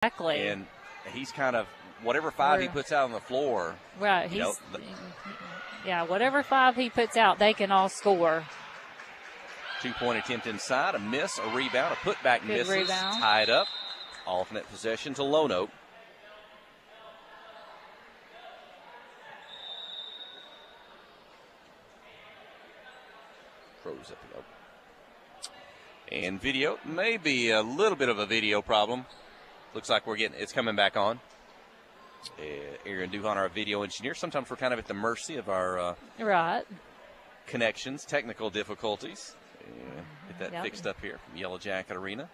Exactly. And he's kind of whatever five he puts out on the floor. Right. Yeah, whatever five he puts out, they can all score. 2-point attempt inside, a miss, a rebound, a putback misses, rebound. Tied up. Alternate possession to Lone Oak. Froze up the go. And video, maybe a little bit of a video problem. Looks like it's coming back on. Aaron Duhan, our video engineer. Sometimes we're kind of at the mercy of our connections, technical difficulties. Get that fixed up here from Yellow Jacket Arena.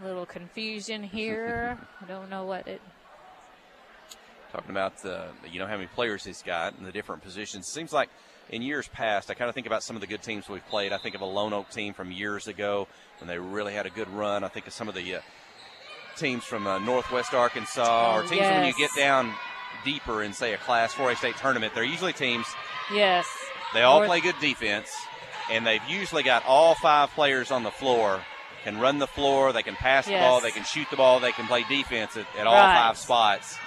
Little confusion here. I don't know what it. Talking about how many players he's got in the different positions. Seems like in years past, I kind of think about some of the good teams we've played. I think of a Lone Oak team from years ago when they really had a good run. I think of some of the teams from Northwest Arkansas, or teams when you get down deeper in, say, a Class 4A state tournament. They're usually teams. Yes. They all play good defense, and they've usually got all five players on the floor. Can run the floor, they can pass the ball, they can shoot the ball, they can play defense at all five spots.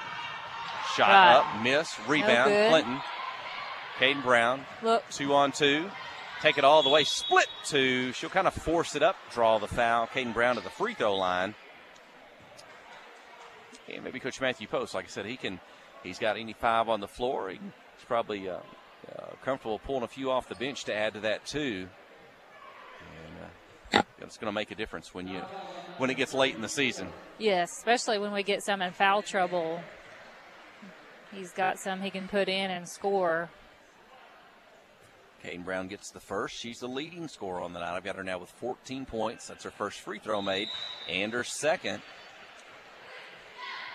Shot up, miss, rebound, Clinton. Caden Brown, 2-on-2. Take it all the way, split two. She'll kind of force it up, draw the foul. Caden Brown to the free throw line. And maybe Coach Matthew Post, like I said, he's got any five on the floor. He's probably comfortable pulling a few off the bench to add to that too. And it's going to make a difference when it gets late in the season. Yes, especially when we get some in foul trouble. He's got some he can put in and score. Caden Brown gets the first. She's the leading scorer on the night. I've got her now with 14 points. That's her first free throw made and her second.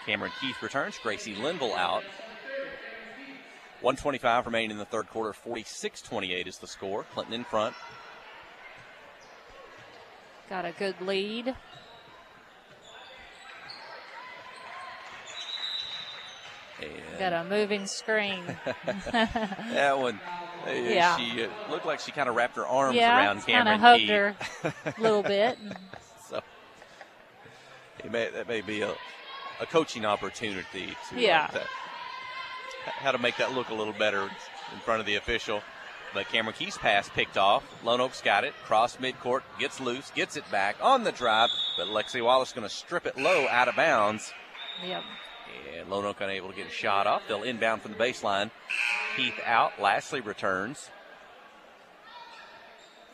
Cameron Keith returns. Gracie Linville out. 1:25 remaining in the third quarter. 46-28 is the score. Clinton in front. Got a good lead. Got a moving screen. That one. She looked like she kind of wrapped her arms around Cameron Keith. Kind of hugged her a little bit. So that may be a coaching opportunity to how to make that look a little better in front of the official. But Cameron Keith's pass picked off. Lone Oak's got it. Cross midcourt, gets loose, gets it back on the drive. But Lexi Wallace going to strip it low out of bounds. Yep. And Lone Oak unable to get a shot off. They'll inbound from the baseline. Keith out. Lastly returns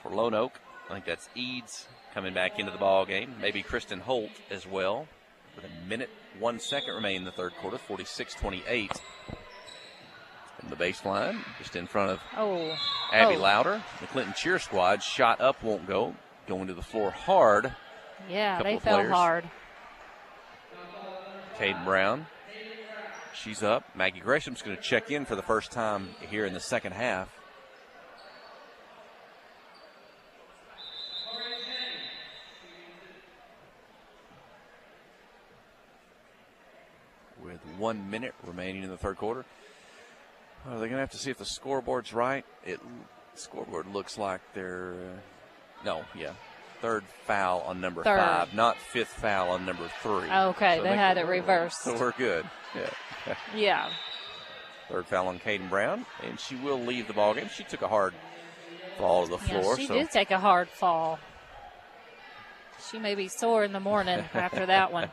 for Lone Oak. I think that's Eads coming back into the ball game. Maybe Kristen Holt as well. With a minute, 1 second remaining in the third quarter. 46-28. From the baseline, just in front of Abby Louder. The Clinton cheer squad shot up, won't go. Going to the floor hard. Yeah, they fell hard. Caden Brown, she's up. Maggie Gresham's going to check in for the first time here in the second half. With 1 minute remaining in the third quarter. They're going to have to see if the scoreboard's right. The scoreboard looks like they're third foul on number 5, not fifth foul on number 3. Okay, so they had it reversed. So we're good. Yeah. Third foul on Caden Brown, and she will leave the ball game. She took a hard fall to the floor. She did take a hard fall. She may be sore in the morning after that one.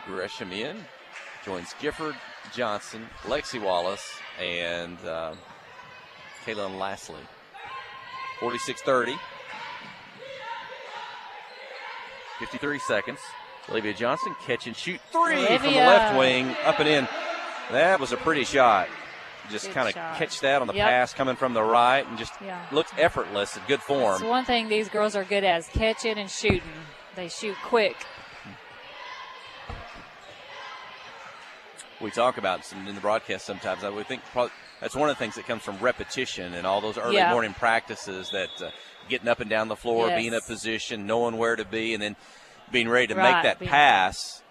Gresham in. Joins Gifford, Johnson, Lexi Wallace, and Kaylin Lastly. 46-30. 53 seconds. Olivia Johnson, catch and shoot three from the left wing, up and in. That was a pretty shot. Just kind of catch that on the pass coming from the right and just looks effortless and good form. That's one thing these girls are good at is catching and shooting. They shoot quick. We talk about in the broadcast sometimes. I would think probably that's one of the things that comes from repetition and all those early morning practices, that getting up and down the floor, being in a position, knowing where to be, and then being ready to make that pass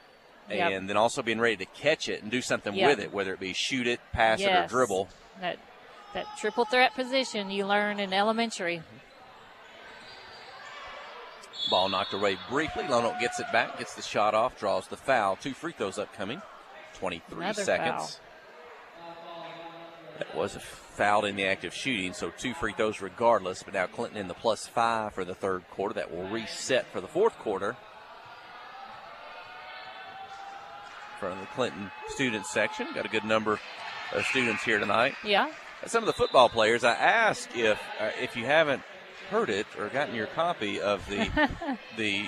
and then also being ready to catch it and do something with it, whether it be shoot it, pass it, or dribble. That triple threat position you learn in elementary. Ball knocked away briefly. Lonoke gets it back, gets the shot off, draws the foul. 2 free throws upcoming. 23 Another seconds. Foul. That was a foul in the act of shooting, so 2 free throws regardless. But now Clinton in the +5 for the third quarter. That will reset for the fourth quarter. From the Clinton student section. Got a good number of students here tonight. Yeah. And some of the football players, I asked if you haven't heard it or gotten your copy of the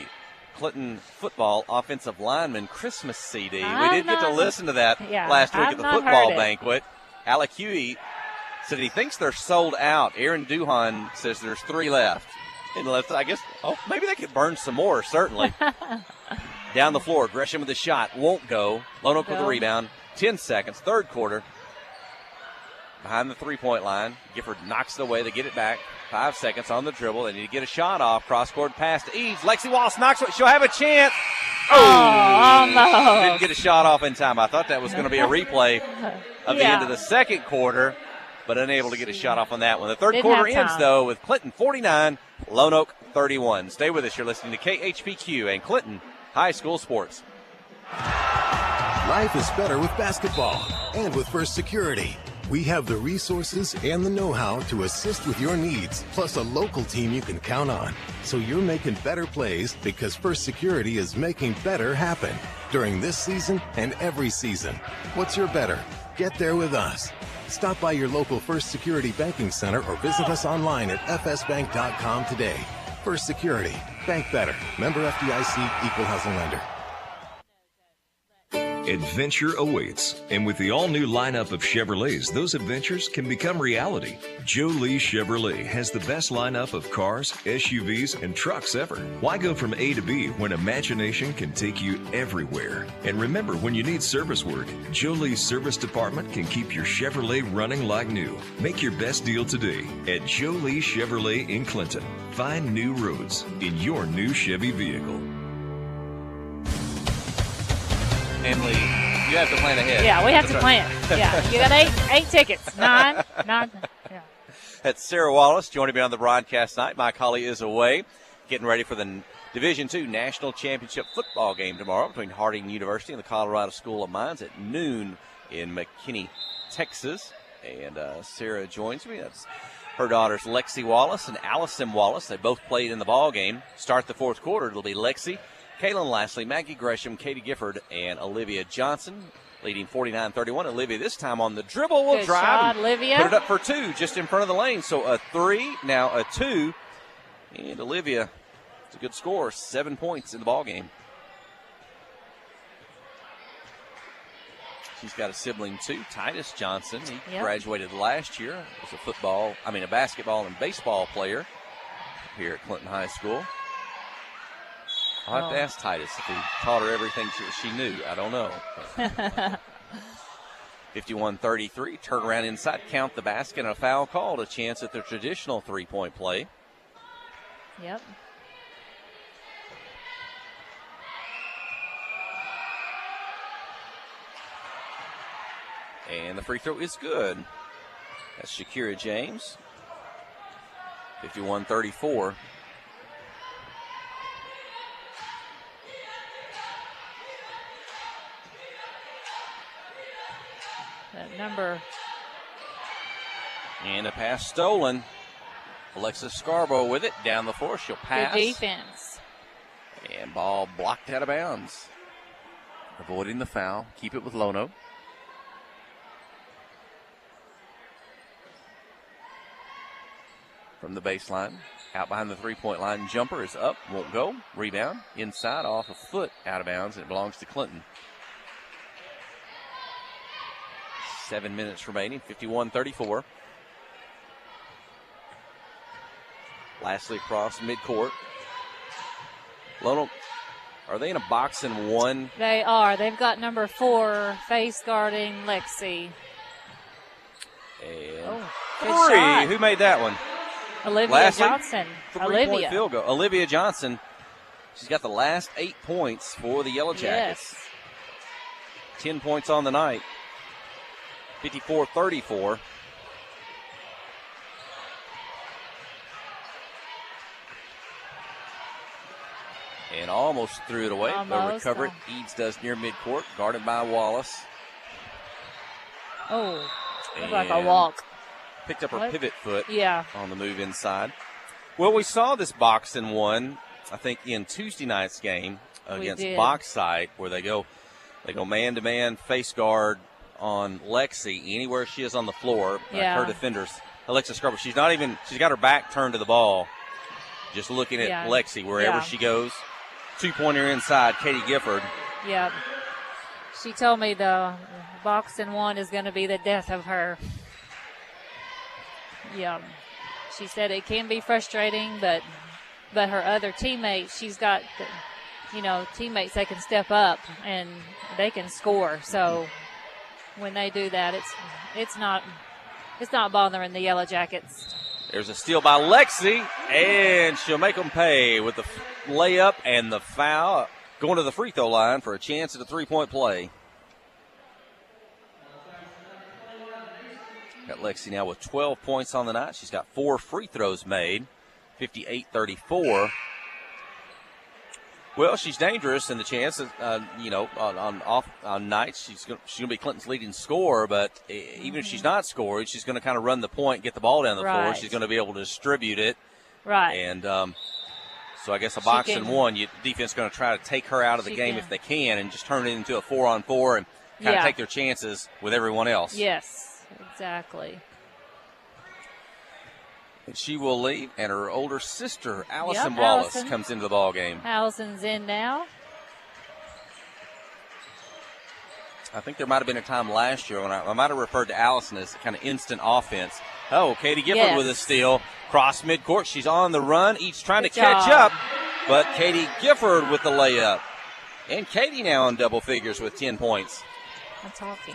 Clinton football offensive lineman Christmas CD. We did get to listen to that last week at the football banquet. Alec Huey said he thinks they're sold out. Aaron Duhan says there's 3 left. And I guess, maybe they could burn some more, certainly. Down the floor, Gresham with the shot. Won't go. Lonoke with the rebound. 10 seconds, third quarter. Behind the three-point line. Gifford knocks it away. They get it back. 5 seconds on the dribble. They need to get a shot off. Cross-court pass to Eves. Lexi Wallace knocks it. She'll have a chance. Almost. Didn't get a shot off in time. I thought that was going to be a replay of the end of the second quarter, but unable to get a shot off on that one. The third quarter ends, though, with Clinton 49, Lonoke 31. Stay with us. You're listening to KHPQ and Clinton High School Sports. Life is better with basketball and with First Security. We have the resources and the know-how to assist with your needs, plus a local team you can count on. So you're making better plays because First Security is making better happen during this season and every season. What's your better? Get there with us. Stop by your local First Security Banking Center or visit us online at fsbank.com today. First Security. Bank better. Member FDIC, Equal Housing Lender. Adventure awaits, and with the all-new lineup of Chevrolets, those adventures can become reality. Jolie Chevrolet has the best lineup of cars, SUVs, and trucks ever. Why go from A to B when imagination can take you everywhere? And remember, when you need service work, Jolie's service department can keep your Chevrolet running like new. Make your best deal today at Jolie Chevrolet in Clinton. Find new roads in your new Chevy vehicle. Emily, you have to plan ahead. Yeah, we have to plan. Yeah, you got eight tickets. Nine. Yeah. That's Sarah Wallace joining me on the broadcast tonight. Mike Hawley is away, getting ready for the Division II National Championship football game tomorrow between Harding University and the Colorado School of Mines at noon in McKinney, Texas. And Sarah joins me. That's her daughters Lexi Wallace and Allison Wallace. They both played in the ball game. Start the fourth quarter. It'll be Lexi, Kaylin Lashley, Maggie Gresham, Katie Gifford, and Olivia Johnson, leading 49-31. Olivia this time on the dribble will drive. Shot, Olivia. Put it up for 2 just in front of the lane. So a 3, now a 2. And Olivia, it's a good score, 7 points in the ball game. She's got a sibling too, Titus Johnson. He graduated last year. Was a basketball and baseball player here at Clinton High School. I'll have to ask Titus if he taught her everything she knew. I don't know. 51-33, turn around inside, count the basket, and a foul called. A chance at the traditional three-point play. Yep. And the free throw is good. That's Shakira James. 51-34. That number. And a pass stolen. Alexis Scarborough with it down the floor. She'll pass. Good defense. And ball blocked out of bounds. Avoiding the foul. Keep it with Lonoke. From the baseline. Out behind the three-point line. Jumper is up. Won't go. Rebound. Inside off a foot out of bounds. And it belongs to Clinton. 7 minutes remaining. 51-34. Lastly across midcourt. Lonoke, are they in a box and one? They are. They've got number 4 face guarding Lexi. And good shot. Who made that one? Olivia Johnson. Three-point field goal. Olivia Johnson. She's got the last 8 points for the Yellow Jackets. Yes. 10 points on the night. 54-34. And almost threw it away. They'll recover it. Eads does near midcourt, guarded by Wallace. Oh, looked like a walk. Picked up her pivot foot on the move inside. Well, we saw this box and one, I think, in Tuesday night's game against Bauxite, where they go man-to-man, face guard on Lexi, anywhere she is on the floor. Her defenders, Alexa Scarborough, she's got her back turned to the ball, just looking at Lexi wherever she goes. Two-pointer inside, Katie Gifford. Yeah. She told me the box and one is going to be the death of her. Yeah. She said it can be frustrating, but her other teammates, she's got, teammates that can step up and they can score. So when they do that, it's not bothering the Yellow Jackets. There's a steal by Lexi, and she'll make them pay with the layup and the foul. Going to the free throw line for a chance at a three-point play. Got Lexi now with 12 points on the night. She's got 4 free throws made, 58-34. Well, she's dangerous in the chance, on nights she's going to be Clinton's leading scorer. But even if she's not scoring, she's going to kind of run the point, get the ball down the floor. She's going to be able to distribute it. Right. And so I guess a box and one, defense is going to try to take her out of the game if they can, and just turn it into a 4-on-4 and kind of take their chances with everyone else. Yes, exactly. And she will leave, and her older sister, Allison Wallace, comes into the ball game. Allison's in now. I think there might have been a time last year when I might have referred to Allison as kind of instant offense. Oh, Katie Gifford with a steal. Cross midcourt. She's on the run. Each trying to catch up, but Katie Gifford with the layup. And Katie now in double figures with 10 points. I'm talking.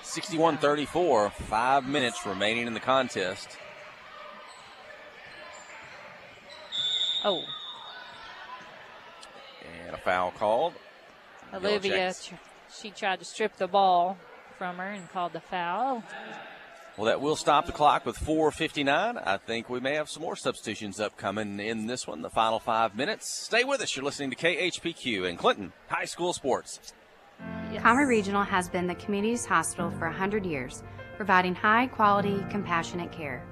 61-34, 5 minutes remaining in the contest. Oh. And a foul called. Olivia, she tried to strip the ball from her and called the foul. Well, that will stop the clock with 4:59. I think we may have some more substitutions upcoming in this one, the final 5 minutes. Stay with us. You're listening to KHPQ and Clinton High School Sports. Yes. Conway Regional has been the community's hospital for 100 years, providing high-quality, compassionate care.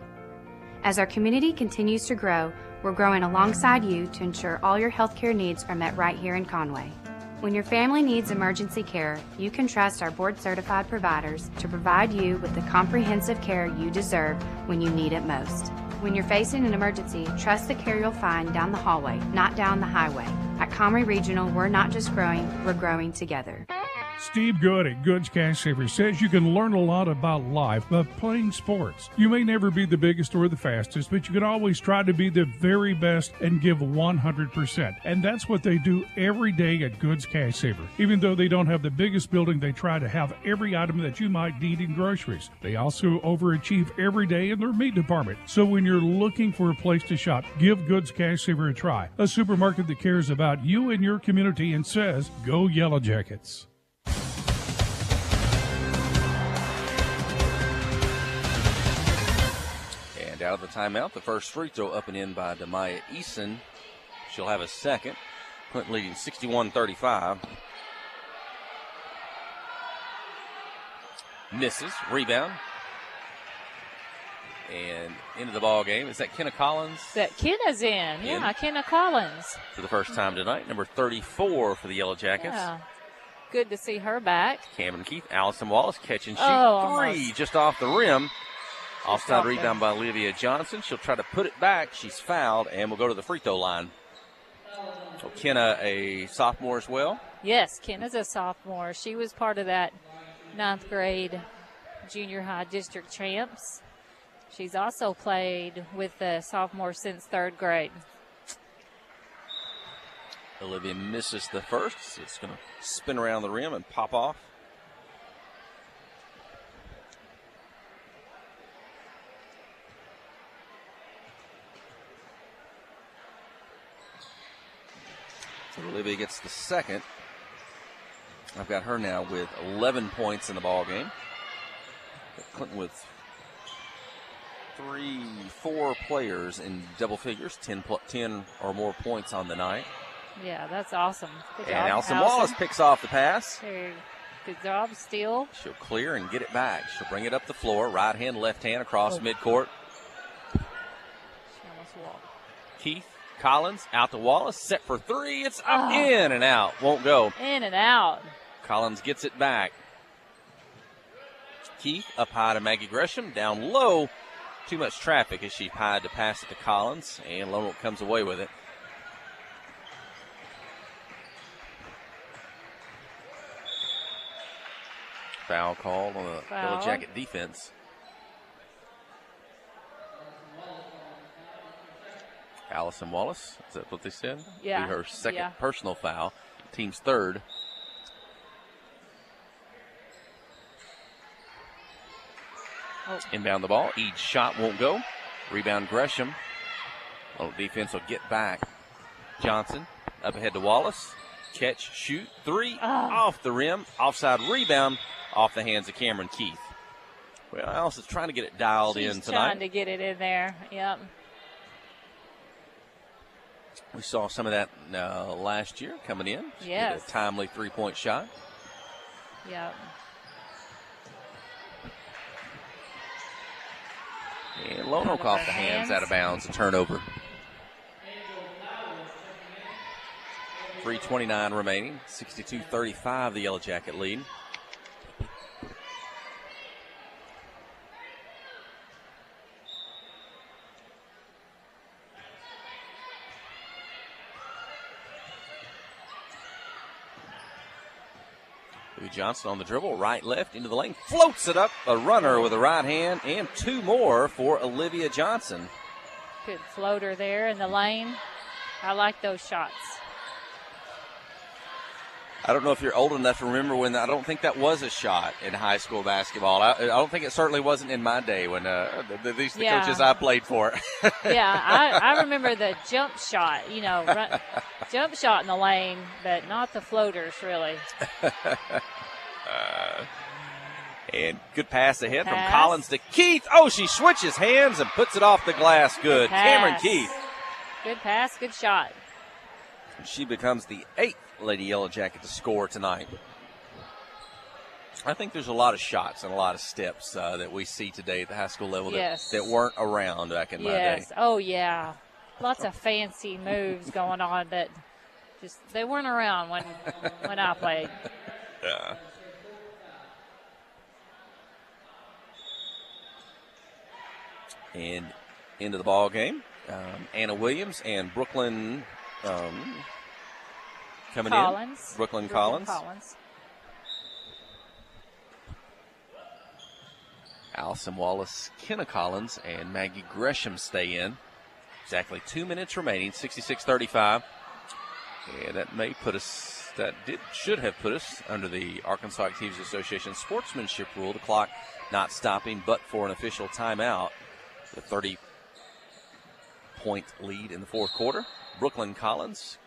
As our community continues to grow, we're growing alongside you to ensure all your healthcare needs are met right here in Conway. When your family needs emergency care, you can trust our board-certified providers to provide you with the comprehensive care you deserve when you need it most. When you're facing an emergency, trust the care you'll find down the hallway, not down the highway. At Conway Regional, we're not just growing, we're growing together. Steve Good at Goods Cash Savers says you can learn a lot about life by playing sports. You may never be the biggest or the fastest, but you can always try to be the very best and give 100%. And that's what they do every day at Goods Cash Saver. Even though they don't have the biggest building, they try to have every item that you might need in groceries. They also overachieve every day in their meat department. So when you're looking for a place to shop, give Goods Cash Saver a try. A supermarket that cares about you and your community and says, go Yellow Jackets. And out of the timeout, the first free throw up and in by Demaya Eason. She'll have a second. Clinton leading 61-35. Misses. Rebound. And into the ball game. Is that Kenna Collins? Kenna's in. Yeah, Kenna Collins. For the first time tonight. Number 34 for the Yellow Jackets. Yeah. Good to see her back. Cameron Keith, Allison Wallace catch and shoot. Three just off the rim. Offside rebound by Olivia Johnson. She'll try to put it back. She's fouled and will go to the free throw line. So Kenna, a sophomore as well? Yes, Kenna's a sophomore. She was part of that 9th grade junior high district champs. She's also played with the sophomore since 3rd grade. Olivia misses the first. So it's going to spin around the rim and pop off. So Olivia gets the second. I've got her now with 11 points in the ball game. Clinton with 4 players in double figures, 10 or more points on the night. Yeah, that's awesome. Good job, Allison Wallace picks off the pass. Good job, steal. She'll clear and get it back. She'll bring it up the floor. Right hand, left hand across midcourt. She almost walked. Keith Collins out to Wallace. Set for 3. It's up, in and out. Won't go. In and out. Collins gets it back. Keith up high to Maggie Gresham. Down low. Too much traffic as she pied to pass it to Collins. And Lone Oak comes away with it. Foul called on the Yellow Jacket defense. Allison Wallace, is that what they said? Yeah. Be her second personal foul. Team's third. Inbound the ball. Eads shot won't go. Rebound Gresham. Lone Oak defense will get back. Johnson up ahead to Wallace. Catch, shoot, 3 off the rim. Offside rebound. Off the hands of Cameron Keith. Well, Alice is trying to get it dialed in tonight. Trying to get it in there. Yep. We saw some of that last year coming in. Yes. A timely 3-point shot. Yep. And Lone Oak off the hands, out of bounds, a turnover. 3:29 remaining. 62-35, the Yellow Jacket lead. Johnson on the dribble, right, left, into the lane, floats it up, a runner with a right hand, and 2 more for Olivia Johnson. Good floater there in the lane. I like those shots. I don't know if you're old enough to remember when, I don't think that was a shot in high school basketball. I don't think it certainly wasn't in my day when these the coaches I played for. Yeah, I remember the jump shot, jump shot in the lane, but not the floaters, really. And good pass ahead from Collins to Keith. Oh, she switches hands and puts it off the glass. Good. Cameron Keith. Good pass, good shot. She becomes the 8th Lady Yellow Jacket to score tonight. I think there's a lot of shots and a lot of steps that we see today at the high school level that weren't around back in my day. Oh, yeah. Lots of fancy moves going on that just they weren't around when I played. Yeah. And into the ball game, Anna Williams and Brooklyn coming in. Brooklyn Collins. Allison Wallace, Kenna Collins, and Maggie Gresham stay in. Exactly 2 minutes remaining, 66-35. And that may put us, should have put us under the Arkansas Activities Association sportsmanship rule, the clock not stopping but for an official timeout. The 30-point lead in the fourth quarter. Brooklyn Collins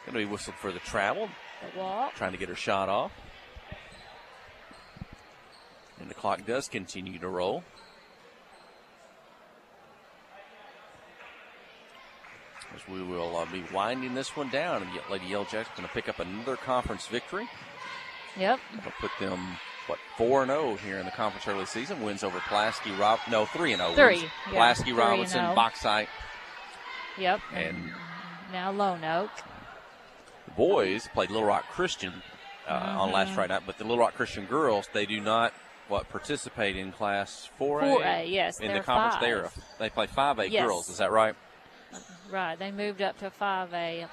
going to be whistled for the travel. The walk. Trying to get her shot off. And the clock does continue to roll. As we will be winding this one down. And Lady Yellow Jackets going to pick up another conference victory. Yep. That'll put them, 4-0 here in the conference early season. Wins over Pulaski, 3-0. 3. Pulaski, Robinson, Bauxite. Yep. And now Lone Oak. The boys played Little Rock Christian on last Friday night, but the Little Rock Christian girls, they do not participate in Class 4A? 4A, yes. In the conference 5. They play 5A girls, is that right? Right, they moved up to 5A.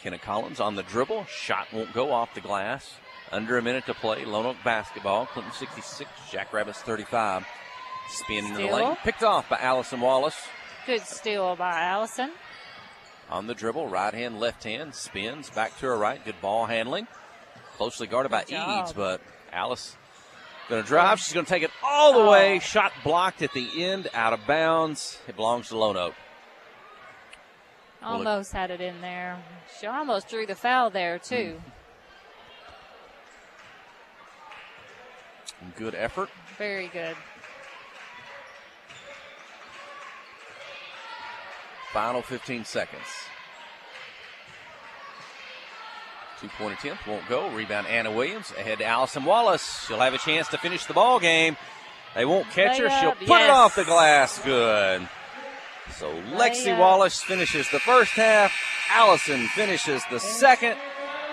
Kenna Collins on the dribble. Shot won't go off the glass. Under a minute to play. Lone Oak basketball. Clinton 66, Jackrabbits 35. Spin in the lane. Picked off by Allison Wallace. Good steal by Allison. On the dribble, right hand, left hand. Spins back to her right. Good ball handling. Closely guarded by Eads, but Alice going to drive. She's going to take it all the way. Shot blocked at the end, out of bounds. It belongs to Lone Oak. Almost had it in there. She almost drew the foul there, too. Good effort. Very good. Final 15 seconds. 2-point attempt won't go. Rebound Anna Williams ahead to Allison Wallace. She'll have a chance to finish the ball game. They won't catch her. She'll put it off the glass. Good. So Lexi Wallace finishes the first half. Allison finishes the second.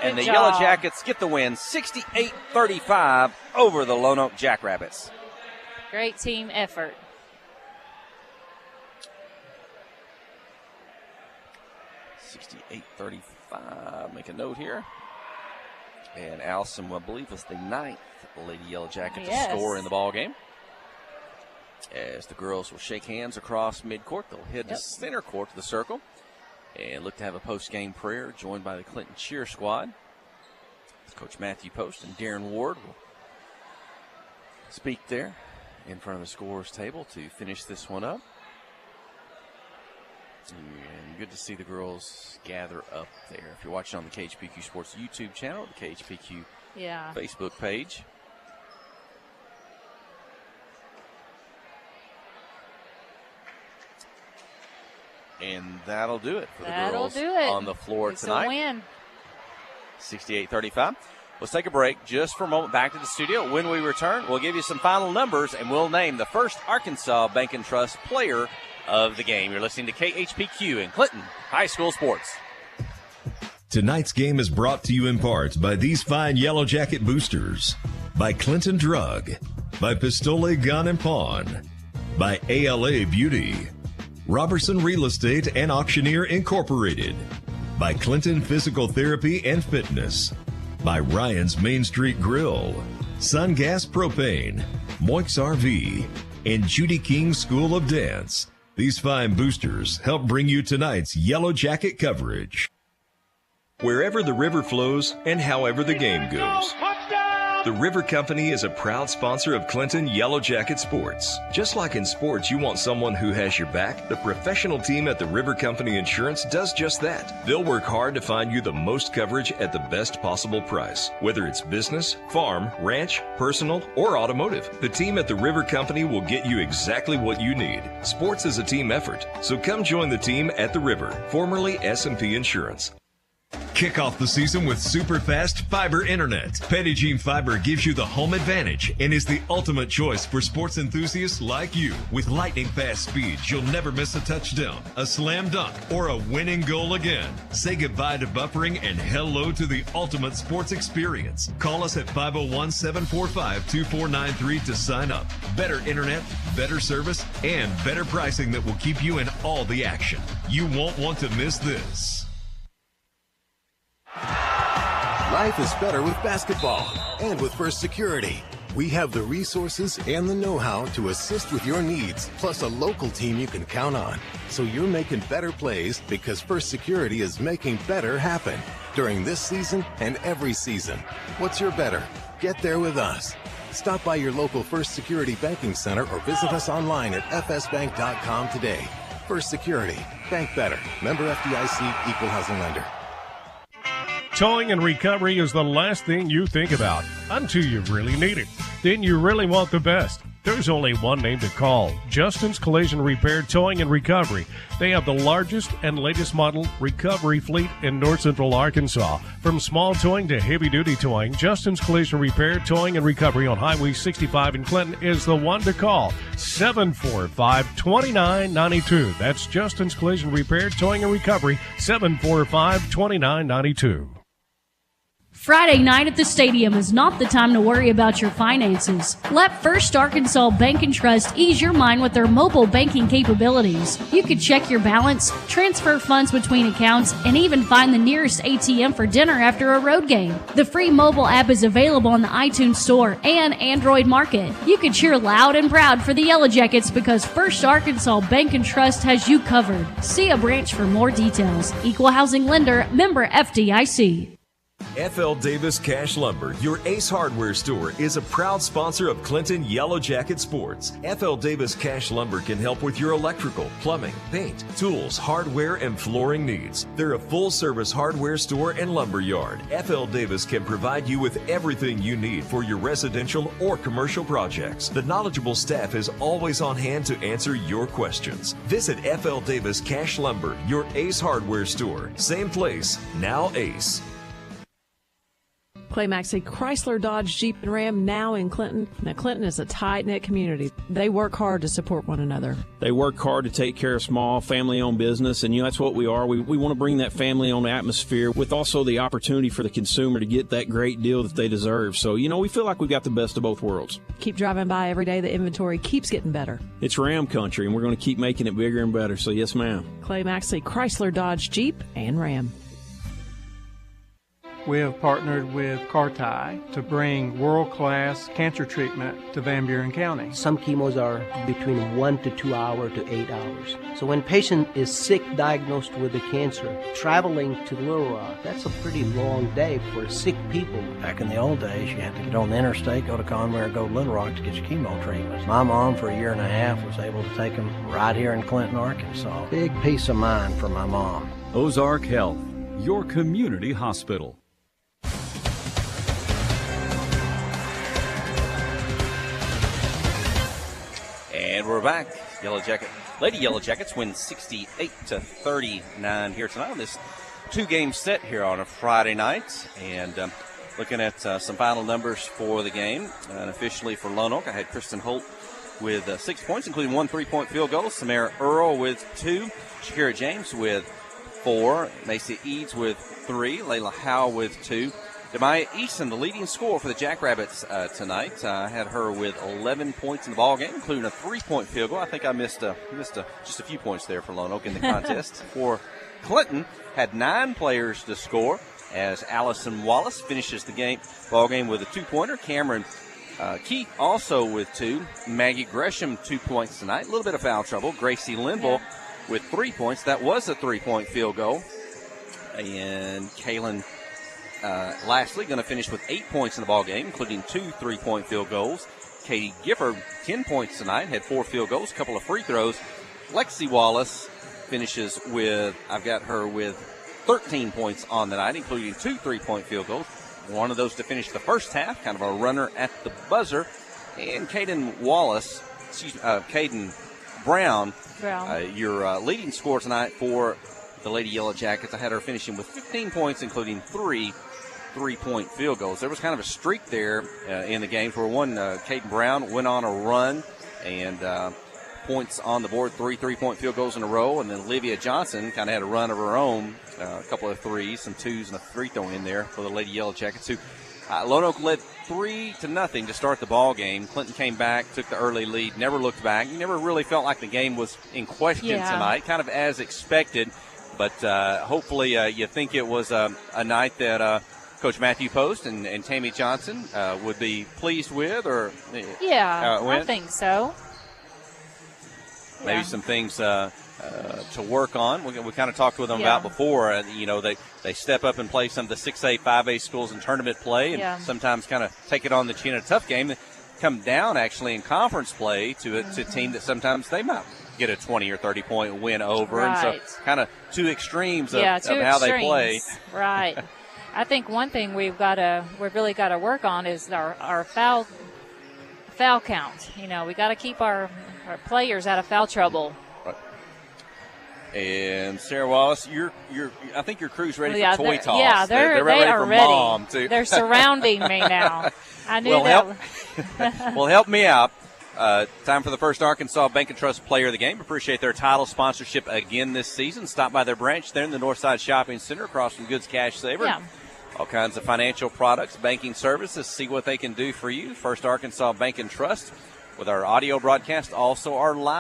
And the Yellow Jackets get the win 68-35 over the Lone Oak Jackrabbits. Great team effort. $68-35. Make a note here. And Allison, I believe, was the 9th Lady Yellow Jacket to score in the ball game. As the girls will shake hands across midcourt, they'll head to center court to the circle and look to have a post-game prayer joined by the Clinton cheer squad. Coach Matthew Post and Darren Ward will speak there in front of the scorers table to finish this one up. And good to see the girls gather up there. If you're watching on the KHPQ Sports YouTube channel, the KHPQ Facebook page. And that'll do it for the girls on the floor tonight. Win. 68-35. Let's take a break just for a moment. Back to the studio. When we return, we'll give you some final numbers, and we'll name the first Arkansas Bank & Trust player of the game. You're listening to KHPQ in Clinton High School Sports. Tonight's game is brought to you in part by these fine Yellow Jacket boosters, by Clinton Drug, by Pistole Gun and Pawn, by ALA Beauty, Robertson Real Estate and Auctioneer Incorporated, by Clinton Physical Therapy and Fitness, by Ryan's Main Street Grill, Sun Gas Propane, Moix RV, and Judy King School of Dance. These fine boosters help bring you tonight's Yellow Jacket coverage. Wherever the river flows and however the game goes, the River Company is a proud sponsor of Clinton Yellow Jacket Sports. Just like in sports, you want someone who has your back. The professional team at the River Company Insurance does just that. They'll work hard to find you the most coverage at the best possible price. Whether it's business, farm, ranch, personal, or automotive, the team at the River Company will get you exactly what you need. Sports is a team effort, so come join the team at the River, formerly S&P Insurance. Kick off the season with super fast fiber internet. Pettigene Fiber gives you the home advantage and is the ultimate choice for sports enthusiasts like you. With lightning fast speeds, you'll never miss a touchdown, a slam dunk, or a winning goal again. Say goodbye to buffering and hello to the ultimate sports experience. Call us at 501-745-2493 to sign up. Better internet, better service, and better pricing that will keep you in all the action. You won't want to miss this. Life is better with basketball and with First Security. We have the resources and the know-how to assist with your needs, plus a local team you can count on. So you're making better plays because First Security is making better happen during this season and every season. What's your better? Get there with us. Stop by your local First Security Banking Center or visit us online at fsbank.com today. First Security. Bank better. Member FDIC, Equal Housing Lender. Towing and recovery is the last thing you think about until you really need it. Then you really want the best. There's only one name to call, Justin's Collision Repair Towing and Recovery. They have the largest and latest model recovery fleet in North Central Arkansas. From small towing to heavy-duty towing, Justin's Collision Repair Towing and Recovery on Highway 65 in Clinton is the one to call, 745-2992. That's Justin's Collision Repair Towing and Recovery, 745-2992. Friday night at the stadium is not the time to worry about your finances. Let First Arkansas Bank & Trust ease your mind with their mobile banking capabilities. You can check your balance, transfer funds between accounts, and even find the nearest ATM for dinner after a road game. The free mobile app is available on the iTunes Store and Android Market. You can cheer loud and proud for the Yellow Jackets because First Arkansas Bank & Trust has you covered. See a branch for more details. Equal Housing Lender, member FDIC. FL Davis Cash Lumber, your Ace Hardware store, is a proud sponsor of Clinton Yellow Jacket Sports. FL Davis Cash Lumber can help with your electrical, plumbing, paint, tools, hardware, and flooring needs. They're a full-service hardware store and lumber yard. FL Davis can provide you with everything you need for your residential or commercial projects. The knowledgeable staff is always on hand to answer your questions. Visit FL Davis Cash Lumber, your Ace Hardware store. Same place, now Ace. Clay Maxey, Chrysler, Dodge, Jeep, and Ram now in Clinton. Now, Clinton is a tight-knit community. They work hard to support one another. They work hard to take care of small, family-owned business, and that's what we are. We want to bring that family-owned atmosphere with also the opportunity for the consumer to get that great deal that they deserve. So, we feel like we've got the best of both worlds. Keep driving by every day. The inventory keeps getting better. It's Ram country, and we're going to keep making it bigger and better. So, yes, ma'am. Clay Maxey, Chrysler, Dodge, Jeep, and Ram. We have partnered with Carti to bring world-class cancer treatment to Van Buren County. Some chemos are between 1 to 2 hours to 8 hours. So when a patient is sick, diagnosed with a cancer, traveling to Little Rock, that's a pretty long day for sick people. Back in the old days, you had to get on the interstate, go to Conway, or go to Little Rock to get your chemo treatments. My mom, for a year and a half, was able to take them right here in Clinton, Arkansas. Big peace of mind for my mom. Ozark Health, your community hospital. And we're back. Lady Yellow Jackets win 68-39 here tonight on this two-game set here on a Friday night. And looking at some final numbers for the game. And officially for Lone Oak, I had Kristen Holt with 6 points, including 1 3-point field goal. Samara Earl with 2. Shakira James with 4. Macy Eads with 3. Layla Howe with 2. Demaya Easton, the leading scorer for the Jackrabbits tonight. I had her with 11 points in the ball game, including a 3-point field goal. I think I missed just a few points there for Lone Oak in the contest. For Clinton, had 9 players to score as Allison Wallace finishes the ball game with a 2-pointer. Cameron Keith also with 2. Maggie Gresham, 2 points tonight. A little bit of foul trouble. Gracie Linville with 3 points. That was a 3-point field goal. And Kaylin lastly, going to finish with 8 points in the ball game, including 2 3-point field goals. Katie Gifford, 10 points tonight, had 4 field goals, a couple of free throws. Lexi Wallace finishes I've got her with 13 points on the night, including 2 3-point field goals. One of those to finish the first half, kind of a runner at the buzzer. And Caden Brown, your leading scorer tonight for the Lady Yellow Jackets. I had her finishing with 15 points, including 3 3-point field goals. There was kind of a streak there in the game for one. Caden Brown went on a run and points on the board, 3 3-point field goals in a row. And then Olivia Johnson kind of had a run of her own, a couple of threes, some twos, and a free throw in there for the Lady Yellow Jackets, who Lone Oak led 3-0 to start the ball game. Clinton came back, took the early lead, never looked back. You never really felt like the game was in question tonight, kind of as expected. But hopefully you think it was a night that Coach Matthew Post and Tammy Johnson would be pleased with, or I think so. Maybe some things to work on. We kind of talked with them about before. They step up and play some of the 6A, 5A schools in tournament play, and sometimes kind of take it on the chin in a tough game. They come down actually in conference play to a team that sometimes they might get a 20 or 30-point win over, and so kind of two extremes of how they play. Right. I think one thing we've really got to work on is our foul count. We got to keep our players out of foul trouble. Right. And Sarah Wallace, I think your crew's ready for toy toss. Yeah, they're ready for ready. Mom too. They're surrounding me now. I knew that. Well, help me out. Time for the first Arkansas Bank and Trust Player of the Game. Appreciate their title sponsorship again this season. Stop by their branch there in the Northside Shopping Center across from Goods Cash Saver. Yeah. All kinds of financial products, banking services. See what they can do for you. First Arkansas Bank and Trust with our audio broadcast, also our live